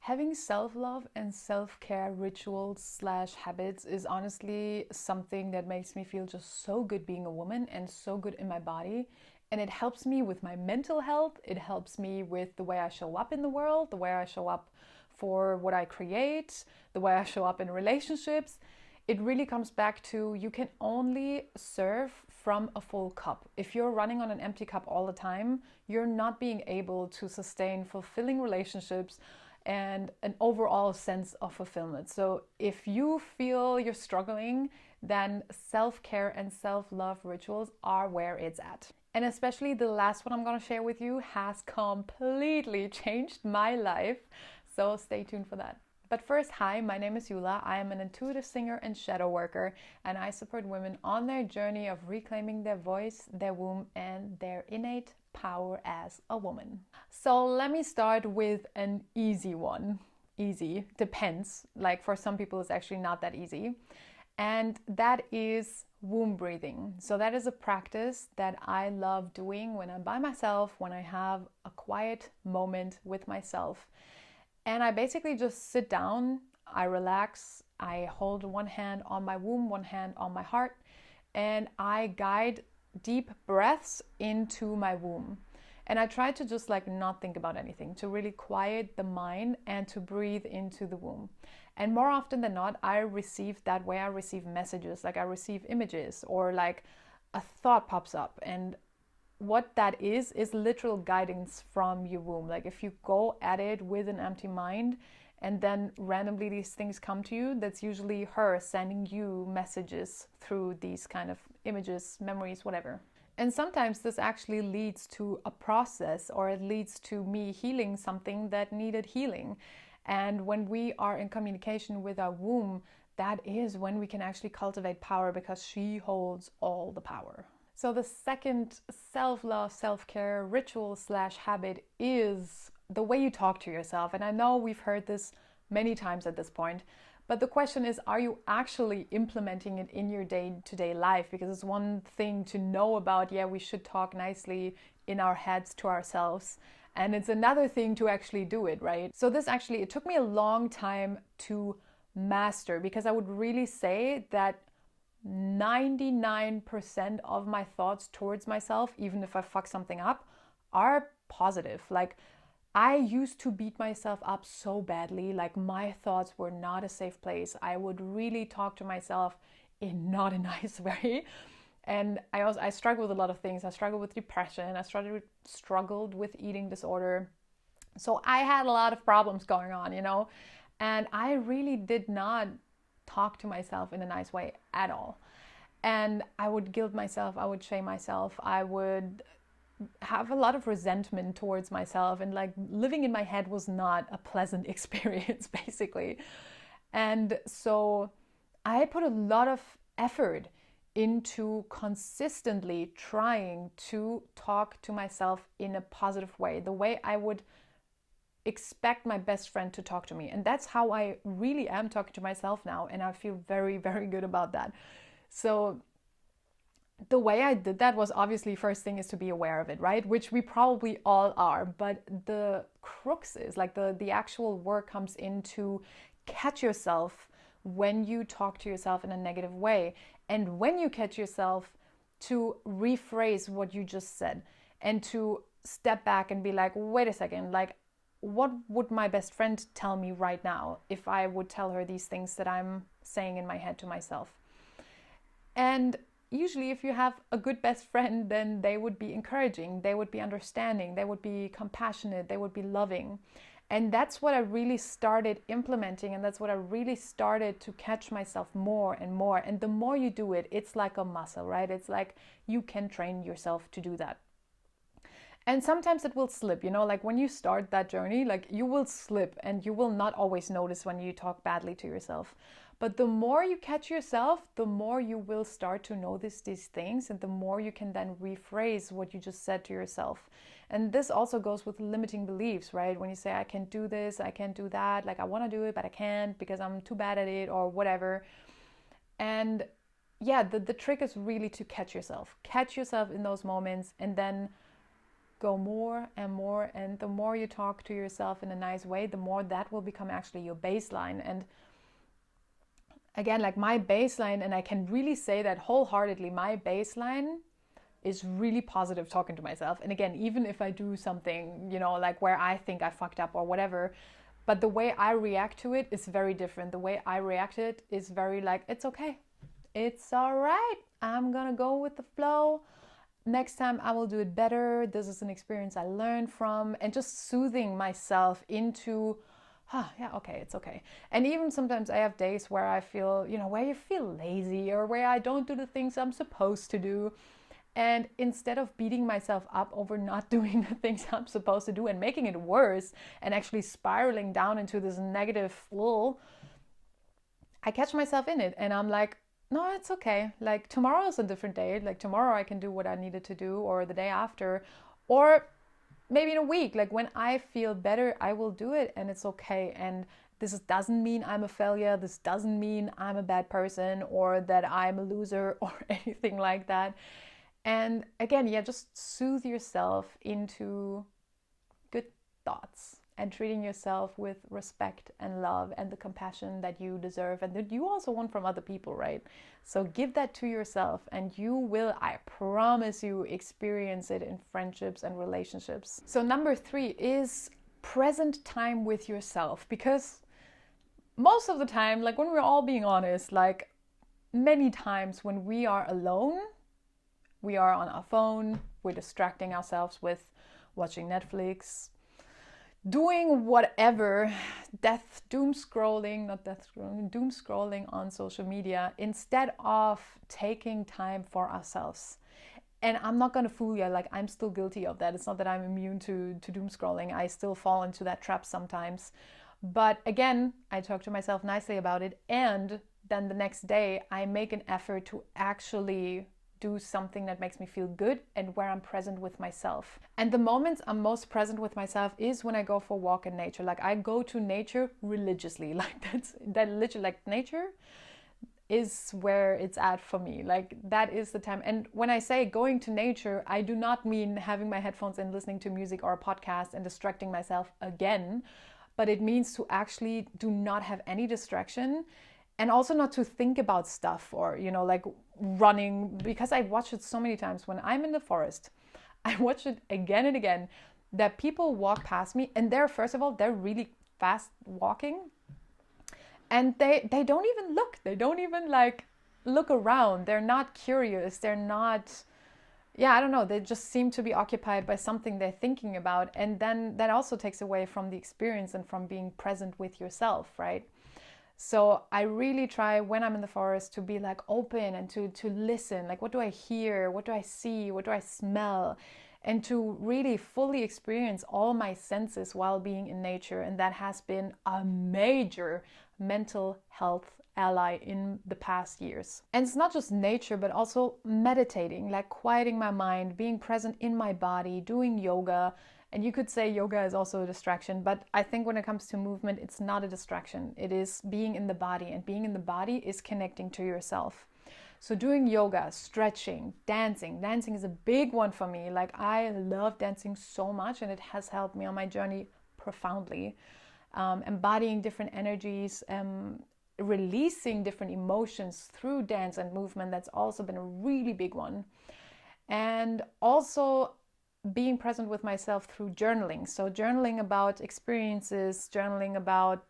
Having self-love and self-care rituals slash habits is honestly something that makes me feel just so good being a woman and so good in my body. And it helps me with my mental health. It helps me with the way I show up in the world, the way I show up for what I create, the way I show up in relationships. It really comes back to you can only serve from a full cup. If you're running on an empty cup all the time, you're not being able to sustain fulfilling relationships and an overall sense of fulfillment. So if you feel you're struggling, then self-care and self-love rituals are where it's at. And especially the last one I'm going to share with you has completely changed my life. So stay tuned for that. But first, hi, my name is Yula. I am an intuitive singer and shadow worker, and I support women on their journey of reclaiming their voice, their womb, and their innate power as a woman. So let me start with an easy one. Easy, depends. Like for some people, it's actually not that easy. And that is womb breathing. So that is a practice that I love doing when I'm by myself, when I have a quiet moment with myself. And I basically just sit down, I relax, I hold one hand on my womb, one hand on my heart, and I guide deep breaths into my womb. And I try to just like not think about anything, to really quiet the mind and to breathe into the womb. And more often than not, I receive that way. I receive messages, like I receive images, or like a thought pops up. And what that is literal guidance from your womb. Like if you go at it with an empty mind and then randomly these things come to you, that's usually her sending you messages through these kind of images, memories, whatever. And sometimes this actually leads to a process, or it leads to me healing something that needed healing. And when we are in communication with our womb, that is when we can actually cultivate power, because she holds all the power. So the second self-love, self-care ritual slash habit is the way you talk to yourself. And I know we've heard this many times at this point, but the question is, are you actually implementing it in your day-to-day life? Because it's one thing to know about, yeah, we should talk nicely in our heads to ourselves. And it's another thing to actually do it, right? So this actually, it took me a long time to master, because I would really say that 99% of my thoughts towards myself, even if I fuck something up, are positive. Like I used to beat myself up so badly. Like my thoughts were not a safe place. I would really talk to myself in not a nice way. And I struggled with a lot of things. I struggled with depression. I struggled with eating disorder. So I had a lot of problems going on, and I really did not talk to myself in a nice way at all. And I would guilt myself, I would shame myself, I would have a lot of resentment towards myself, and like living in my head was not a pleasant experience, basically. And so I put a lot of effort into consistently trying to talk to myself in a positive way, the way I would expect my best friend to talk to me. And that's how I really am talking to myself now, and I feel very, very good about that. So the way I did that was, obviously, first thing is to be aware of it, right? Which we probably all are. But the crux is like the actual work comes into catch yourself when you talk to yourself in a negative way. And when you catch yourself, to rephrase what you just said and to step back and be like, wait a second, like, what would my best friend tell me right now if I would tell her these things that I'm saying in my head to myself? And usually if you have a good best friend, then they would be encouraging, they would be understanding, they would be compassionate, they would be loving. And that's what I really started implementing, and that's what I really started to catch myself more and more. And the more you do it, it's like a muscle, right? It's like you can train yourself to do that. And sometimes it will slip, like when you start that journey, like you will slip and you will not always notice when you talk badly to yourself. But the more you catch yourself, the more you will start to notice these things, and the more you can then rephrase what you just said to yourself. And this also goes with limiting beliefs, right? When you say, I can't do this, I can't do that, like I want to do it, but I can't because I'm too bad at it or whatever. And yeah, the trick is really to catch yourself in those moments, and then go more and more. And the more you talk to yourself in a nice way, the more that will become actually your baseline. And again, like my baseline, and I can really say that wholeheartedly, my baseline is really positive talking to myself. And again, even if I do something, like where I think I fucked up or whatever, but the way I react to it is very different. The way I react to it is very like, it's okay. It's all right. I'm gonna go with the flow. Next time I will do it better. This is an experience I learned from, and just soothing myself into, yeah, okay, it's okay. And even sometimes I have days where I feel, where you feel lazy or where I don't do the things I'm supposed to do. And instead of beating myself up over not doing the things I'm supposed to do and making it worse and actually spiraling down into this negative flow, I catch myself in it and I'm like, no, it's okay. Like tomorrow is a different day. Like tomorrow I can do what I needed to do, or the day after, or maybe in a week. Like when I feel better, I will do it and it's okay. And this doesn't mean I'm a failure. This doesn't mean I'm a bad person or that I'm a loser or anything like that. And again, just soothe yourself into good thoughts and treating yourself with respect and love and the compassion that you deserve and that you also want from other people, right? So give that to yourself and you will, I promise you, experience it in friendships and relationships. So number 3 is present time with yourself, because most of the time, like when we're all being honest, like many times when we are alone, we are on our phone, we're distracting ourselves with watching Netflix, doing whatever, doom scrolling on social media, instead of taking time for ourselves. And I'm not gonna fool you, like I'm still guilty of that. It's not that I'm immune to doom scrolling. I still fall into that trap sometimes. But again, I talk to myself nicely about it, and then the next day I make an effort to actually do something that makes me feel good and where I'm present with myself. And the moments I'm most present with myself is when I go for a walk in nature. Like I go to nature religiously. Like that literally, like nature is where it's at for me. Like that is the time. And when I say going to nature, I do not mean having my headphones and listening to music or a podcast and distracting myself again, but it means to actually do not have any distraction. And also not to think about stuff or, like running, because I watch it so many times when I'm in the forest. I watch it again and again that people walk past me and first of all, they're really fast walking and they don't even look. They don't even like look around. They're not curious. They're not, I don't know. They just seem to be occupied by something they're thinking about. And then that also takes away from the experience and from being present with yourself, right? So I really try when I'm in the forest to be like open and to listen, like what do I hear, what do I see, what do I smell, and to really fully experience all my senses while being in nature. And that has been a major mental health ally in the past years. And it's not just nature, but also meditating, like quieting my mind, being present in my body, doing yoga. And you could say yoga is also a distraction, but I think when it comes to movement, it's not a distraction. It is being in the body, and being in the body is connecting to yourself. So doing yoga, stretching, dancing. Dancing is a big one for me. Like I love dancing so much and it has helped me on my journey profoundly. Embodying different energies, releasing different emotions through dance and movement. That's also been a really big one. And also being present with myself through journaling. So journaling about experiences, journaling about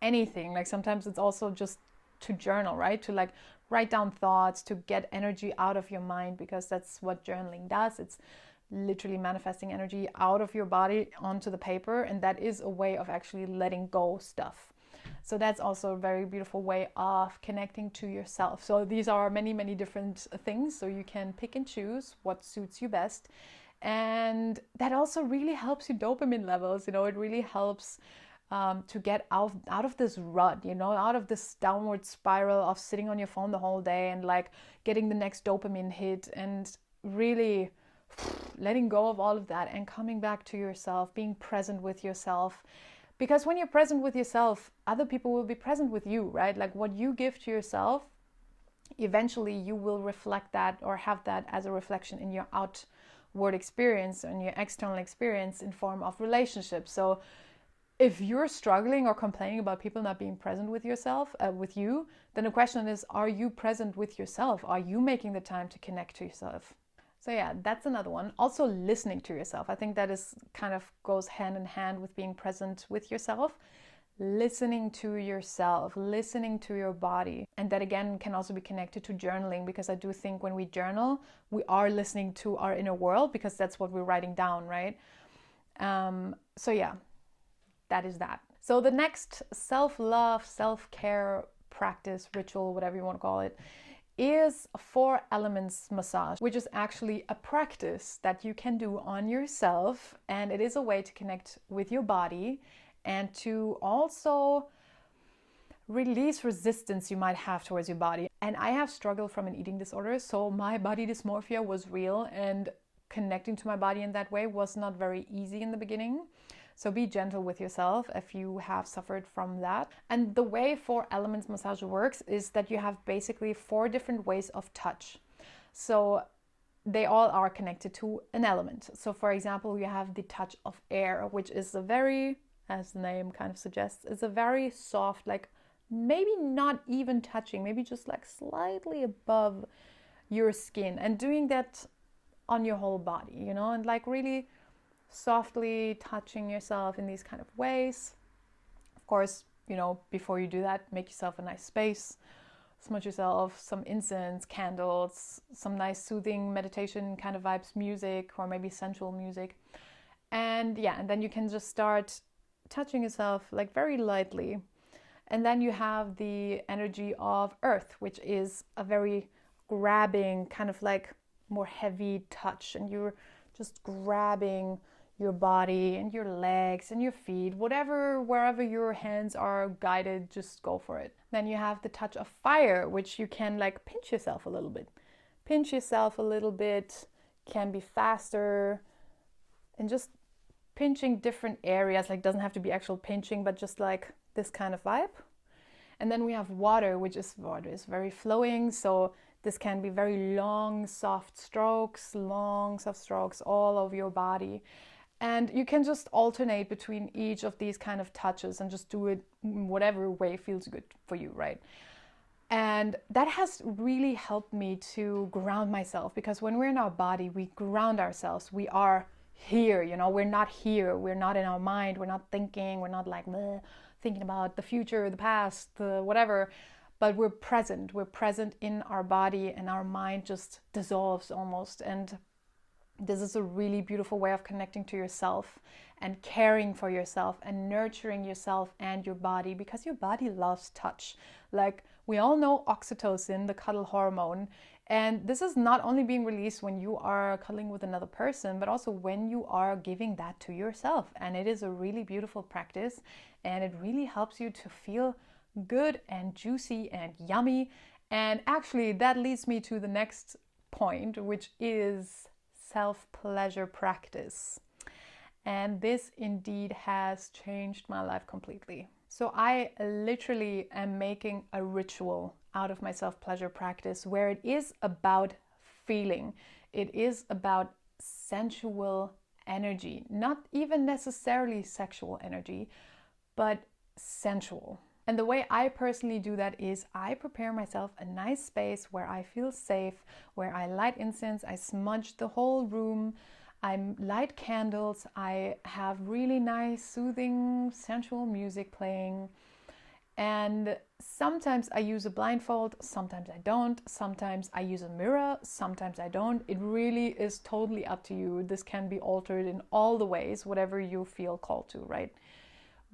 anything. Like sometimes it's also just to journal, right? To like write down thoughts, to get energy out of your mind, because that's what journaling does. It's literally manifesting energy out of your body onto the paper. And that is a way of actually letting go stuff. So that's also a very beautiful way of connecting to yourself. So these are many, many different things. So you can pick and choose what suits you best. And that also really helps your dopamine levels. It really helps to get out of this rut, out of this downward spiral of sitting on your phone the whole day and like getting the next dopamine hit, and really letting go of all of that and coming back to yourself, being present with yourself. Because when you're present with yourself, other people will be present with you, right? Like what you give to yourself, eventually you will reflect that or have that as a reflection in your outward outward experience and your external experience in form of relationships. So if you're struggling or complaining about people not being present with yourself, with you, then the question is, are you present with yourself? Are you making the time to connect to yourself? So yeah, that's another one. Also listening to yourself. I think that is kind of goes hand in hand with being present with yourself. Listening to yourself, listening to your body. And that again can also be connected to journaling, because I do think when we journal, we are listening to our inner world, because that's what we're writing down, right? So yeah, that is that. So the next self-love, self-care practice, ritual, whatever you want to call it, is 4 elements massage, which is actually a practice that you can do on yourself. And it is a way to connect with your body and to also release resistance you might have towards your body. And I have struggled from an eating disorder, so my body dysmorphia was real, and connecting to my body in that way was not very easy in the beginning. So be gentle with yourself if you have suffered from that. And the way 4 elements massage works is that you have basically 4 different ways of touch. So they all are connected to an element. So for example, you have the touch of air, which is a very, as the name kind of suggests, it's a very soft, like maybe not even touching, maybe just like slightly above your skin, and doing that on your whole body, you know, and like really softly touching yourself in these kind of ways. Of course, you know, before you do that, make yourself a nice space, smudge yourself, some incense, candles, some nice soothing meditation kind of vibes music, or maybe sensual music. And yeah, and then you can just start touching yourself like very lightly. And then you have the energy of earth, which is a very grabbing, kind of like more heavy touch, and you're just grabbing your body and your legs and your feet, wherever your hands are guided, just go for it. Then you have the touch of fire, which you can like pinch yourself a little bit. Pinch yourself a little bit, can be faster, and just pinching different areas, like doesn't have to be actual pinching, but just like this kind of vibe. And then we have water, which is very flowing, so this can be very long, soft strokes all over your body. And you can just alternate between each of these kind of touches and just do it whatever way feels good for you, right? And that has really helped me to ground myself, because when we're in our body, we ground ourselves. We are here, you know, we're not here. We're not in our mind. We're not thinking. We're not like thinking about the future, the past, whatever. But we're present. We're present in our body, and our mind just dissolves almost. And this is a really beautiful way of connecting to yourself and caring for yourself and nurturing yourself and your body, because your body loves touch. Like we all know oxytocin, the cuddle hormone, and this is not only being released when you are cuddling with another person, but also when you are giving that to yourself. And it is a really beautiful practice, and it really helps you to feel good and juicy and yummy. And actually that leads me to the next point, which is self-pleasure practice. And this indeed has changed my life completely. So I literally am making a ritual out of my self-pleasure practice, where it is about feeling. It is about sensual energy, not even necessarily sexual energy, but sensual. And the way I personally do that is I prepare myself a nice space where I feel safe, where I light incense, I smudge the whole room, I light candles, I have really nice, soothing, sensual music playing. And sometimes I use a blindfold, sometimes I don't, sometimes I use a mirror, sometimes I don't. It really is totally up to you. This can be altered in all the ways, whatever you feel called to, right?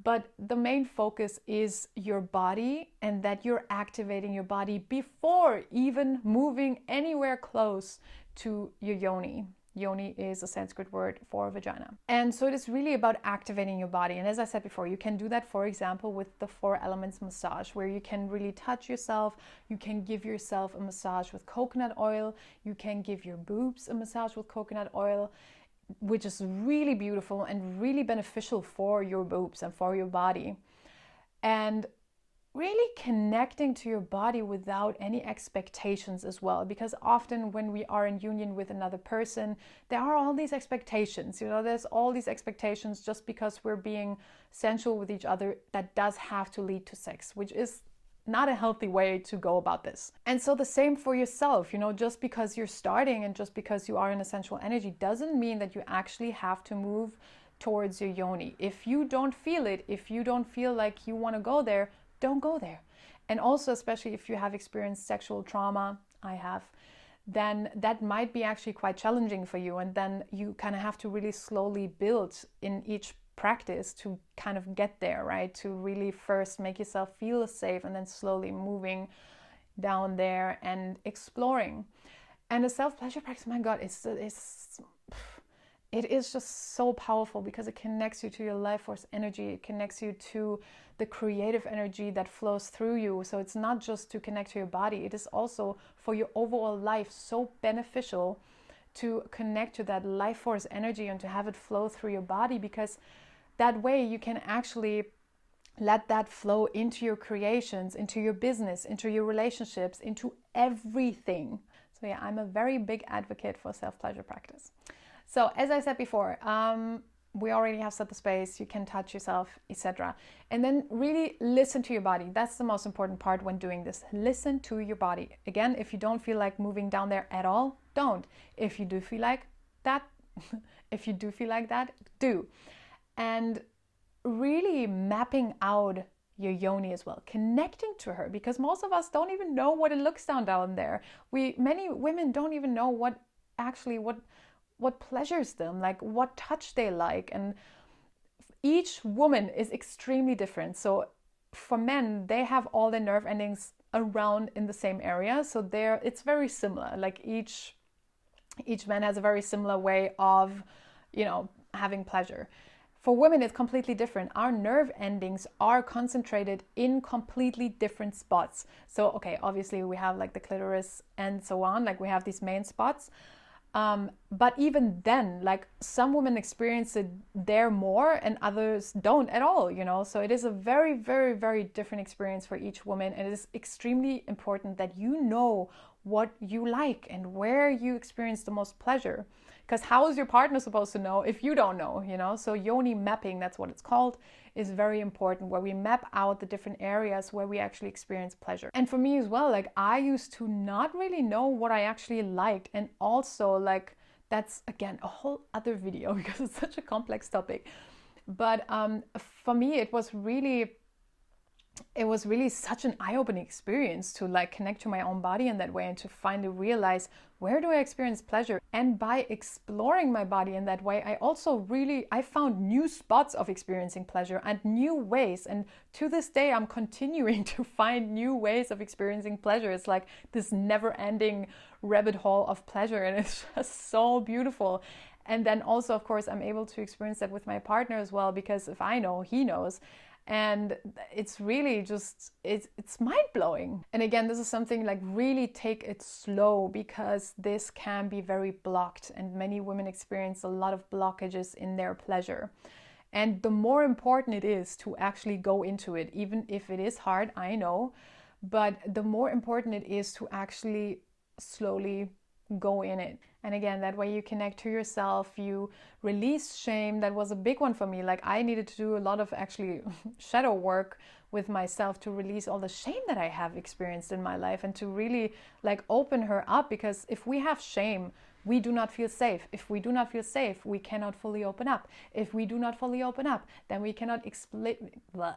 But the main focus is your body, and that you're activating your body before even moving anywhere close to your yoni. Yoni is a Sanskrit word for vagina. And so it is really about activating your body. And as I said before, you can do that, for example, with the 4 elements massage, where you can really touch yourself. You can give yourself a massage with coconut oil. You can give your boobs a massage with coconut oil, which is really beautiful and really beneficial for your boobs and for your body. And really connecting to your body without any expectations as well, because often when we are in union with another person, there are all these expectations, there's all these expectations. Just because we're being sensual with each other, that does have to lead to sex, which is not a healthy way to go about this. And so the same for yourself, just because you're starting and just because you are in a sensual energy doesn't mean that you actually have to move towards your yoni. If you don't feel it, if you don't feel like you want to go there, don't go there. And also, especially if you have experienced sexual trauma, I have, then that might be actually quite challenging for you. And then you kind of have to really slowly build in each practice to kind of get there, right? To really first make yourself feel safe and then slowly moving down there and exploring. And the self-pleasure practice, my God, it is just so powerful because it connects you to your life force energy. It connects you to the creative energy that flows through you. So it's not just to connect to your body, it is also for your overall life so beneficial to connect to that life force energy and to have it flow through your body, because that way you can actually let that flow into your creations, into your business, into your relationships, into everything. So yeah, I'm a very big advocate for self-pleasure practice. So as I said before, we already have set the space, you can touch yourself, etc. And then really listen to your body. That's the most important part when doing this. Listen to your body. Again, if you don't feel like moving down there at all, don't. If you do feel like that, do. And really mapping out your yoni as well, connecting to her, because most of us don't even know what it looks down there. Many women don't even know what pleasures them, like what touch they like. And each woman is extremely different. So for men, they have all their nerve endings around in the same area. So it's very similar. Like each man has a very similar way of, having pleasure. For women, it's completely different. Our nerve endings are concentrated in completely different spots. So, okay, obviously we have like the clitoris and so on, like we have these main spots. But even then, like some women experience it there more and others don't at all, So it is a very, very, very different experience for each woman. And it is extremely important that you know what you like and where you experience the most pleasure. Because how is your partner supposed to know if you don't know, So yoni mapping, that's what it's called, is very important, where we map out the different areas where we actually experience pleasure. And for me as well, like I used to not really know what I actually liked. And also like, that's again, a whole other video because it's such a complex topic. But for me, it was really such an eye-opening experience to like connect to my own body in that way and to finally realize, where do I experience pleasure? And by exploring my body in that way, I found new spots of experiencing pleasure and new ways. And to this day, I'm continuing to find new ways of experiencing pleasure. It's like this never-ending rabbit hole of pleasure, and it's just so beautiful. And then also, of course, I'm able to experience that with my partner as well, because if I know, he knows. And it's really just, it's mind-blowing. And again, this is something like really take it slow, because this can be very blocked, and many women experience a lot of blockages in their pleasure. And the more important it is to actually go into it, even if it is hard, I know, but the more important it is to actually slowly go in it. And again, that way you connect to yourself, you release shame. That was a big one for me. Like I needed to do a lot of actually shadow work with myself to release all the shame that I have experienced in my life, and to really like open her up, because if we have shame, we do not feel safe. If we do not feel safe, we cannot fully open up. If we do not fully open up, then we cannot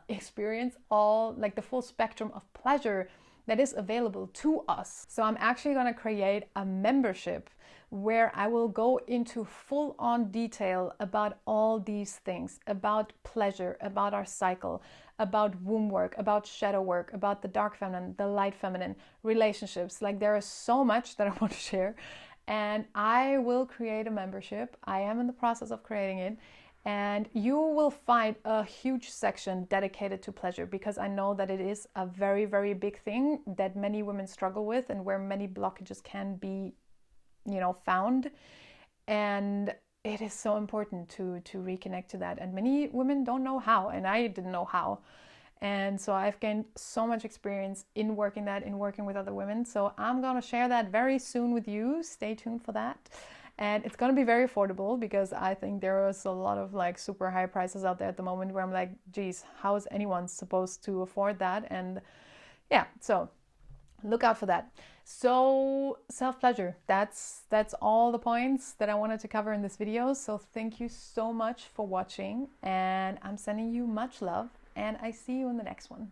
experience all like the full spectrum of pleasure that is available to us. So I'm actually going to create a membership where I will go into full-on detail about all these things, about pleasure, about our cycle, about womb work, about shadow work, about the dark feminine, the light feminine, relationships. Like there is so much that I want to share, and I will create a membership. I am in the process of creating it. And you will find a huge section dedicated to pleasure, because I know that it is a very, very big thing that many women struggle with, and where many blockages can be, found. And it is so important to reconnect to that. And many women don't know how, and I didn't know how. And so I've gained so much experience in working with other women. So I'm gonna share that very soon with you. Stay tuned for that. And it's gonna be very affordable, because I think there is a lot of like super high prices out there at the moment where I'm like, geez, how is anyone supposed to afford that? And yeah, so look out for that. So self-pleasure, that's all the points that I wanted to cover in this video. So thank you so much for watching, and I'm sending you much love, and I see you in the next one.